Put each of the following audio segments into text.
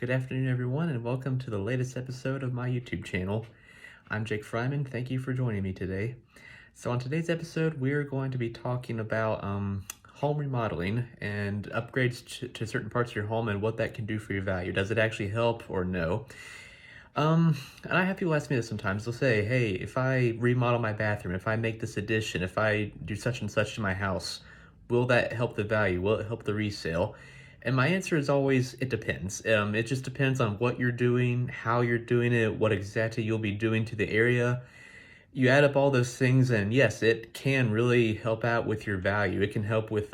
Good afternoon, everyone, and welcome to the latest episode of my YouTube channel. I'm Jake Fryman. Thank you for joining me today. So on today's episode, we're going to be talking about home remodeling and upgrades to certain parts of your home and what that can do for your value. Does it actually help or no? And I have people ask me this sometimes. They'll say, hey, if I remodel my bathroom, if I make this addition, if I do such and such to my house, will that help the value? Will it help the resale? And my answer is always, it depends. It just depends on what you're doing, how you're doing it, what exactly you'll be doing to the area. You add up all those things, and yes, it can really help out with your value. It can help with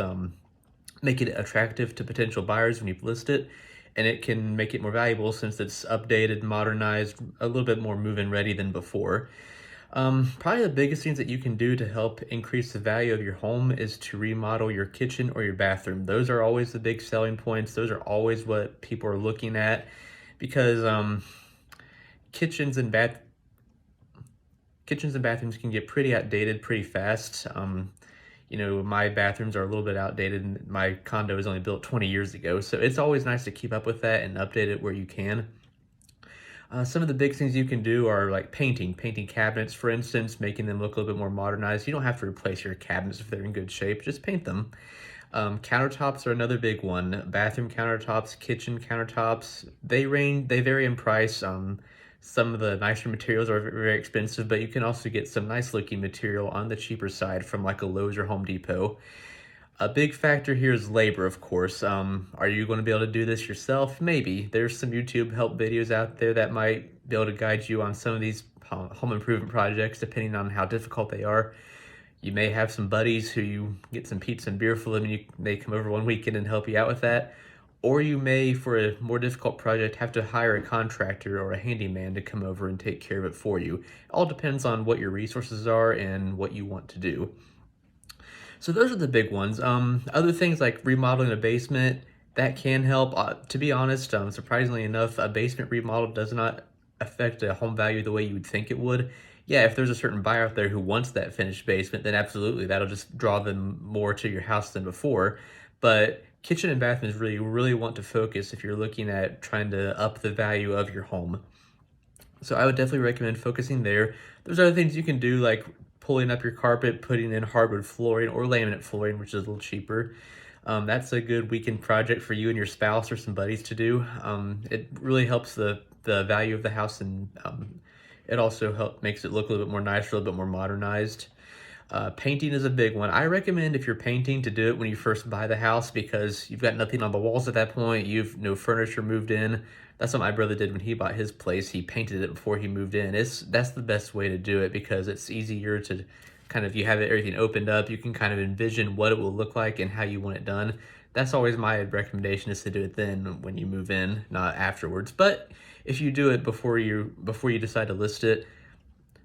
make it attractive to potential buyers when you list it, and it can make it more valuable since it's updated, modernized, a little bit more move-in ready than before. Probably the biggest things that you can do to help increase the value of your home is to remodel your kitchen or your bathroom. Those are always the big selling points. Those are always what people are looking at because kitchens and bathrooms can get pretty outdated pretty fast. My bathrooms are a little bit outdated and my condo was only built 20 years ago. So it's always nice to keep up with that and update it where you can. Some of the big things you can do are like painting cabinets, for instance, making them look a little bit more modernized. You don't have to replace your cabinets if they're in good shape, just paint them. Countertops are another big one. Bathroom countertops, kitchen countertops, they vary in price. Some of the nicer materials are very expensive, but you can also get some nice looking material on the cheaper side from like a Lowe's or Home Depot. A big factor here is labor, of course. Are you going to be able to do this yourself? Maybe. There's some YouTube help videos out there that might be able to guide you on some of these home improvement projects, depending on how difficult they are. You may have some buddies who you get some pizza and beer for them, and they come over one weekend and help you out with that. Or you may, for a more difficult project, have to hire a contractor or a handyman to come over and take care of it for you. It all depends on what your resources are and what you want to do. So those are the big ones. Other things like remodeling a basement, that can help. To be honest, surprisingly enough, a basement remodel does not affect a home value the way you would think it would. Yeah, if there's a certain buyer out there who wants that finished basement, then absolutely, that'll just draw them more to your house than before. But kitchen and bathrooms really want to focus if you're looking at trying to up the value of your home. So I would definitely recommend focusing there. There's other things you can do like pulling up your carpet, putting in hardwood flooring or laminate flooring, which is a little cheaper. That's a good weekend project for you and your spouse or some buddies to do. It really helps the value of the house, and it also makes it look a little bit more nice, a little bit more modernized. Painting is a big one. I recommend if you're painting to do it when you first buy the house because you've got nothing on the walls at that point. You've no furniture moved in. That's what my brother did when he bought his place. He painted it before he moved in. That's the best way to do it because it's easier to kind of, you have everything opened up. You can kind of envision what it will look like and how you want it done. That's always my recommendation, is to do it then when you move in, not afterwards. But if you do it before you decide to list it,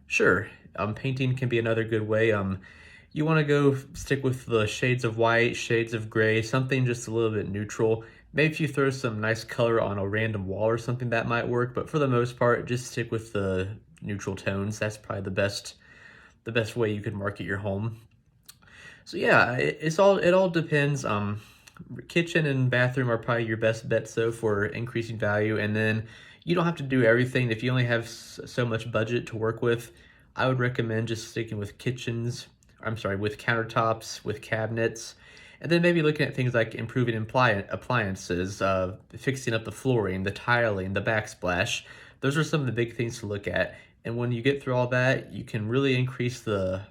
sure. Painting can be another good way. You want to go stick with the shades of white, shades of gray, something just a little bit neutral. Maybe if you throw some nice color on a random wall or something, that might work. But for the most part, just stick with the neutral tones. That's probably the best way you could market your home. So yeah, it all depends. Kitchen and bathroom are probably your best bets though for increasing value. And then you don't have to do everything. If you only have so much budget to work with, I would recommend just sticking with with countertops, with cabinets, and then maybe looking at things like improving appliances, fixing up the flooring, the tiling, the backsplash. Those are some of the big things to look at. And when you get through all that, you can really increase the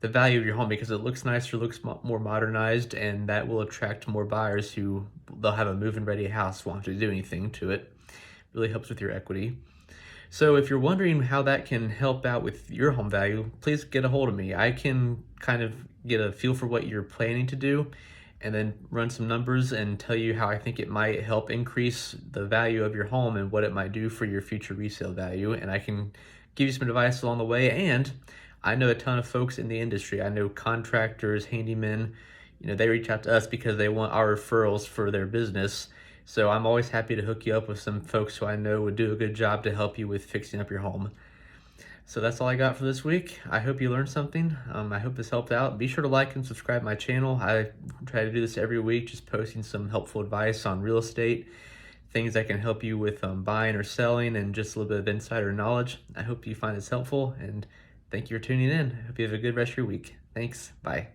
value of your home because it looks nicer, looks more modernized, and that will attract more buyers who they'll have a move-in ready house, won't have to do anything to it. Really helps with your equity. So if you're wondering how that can help out with your home value, please get a hold of me. I can kind of get a feel for what you're planning to do and then run some numbers and tell you how I think it might help increase the value of your home and what it might do for your future resale value. And I can give you some advice along the way. And I know a ton of folks in the industry. I know contractors, handymen, they reach out to us because they want our referrals for their business. So I'm always happy to hook you up with some folks who I know would do a good job to help you with fixing up your home. So that's all I got for this week. I hope you learned something. I hope this helped out. Be sure to like and subscribe my channel. I try to do this every week, just posting some helpful advice on real estate, things that can help you with buying or selling and just a little bit of insider knowledge. I hope you find this helpful, and thank you for tuning in. I hope you have a good rest of your week. Thanks. Bye.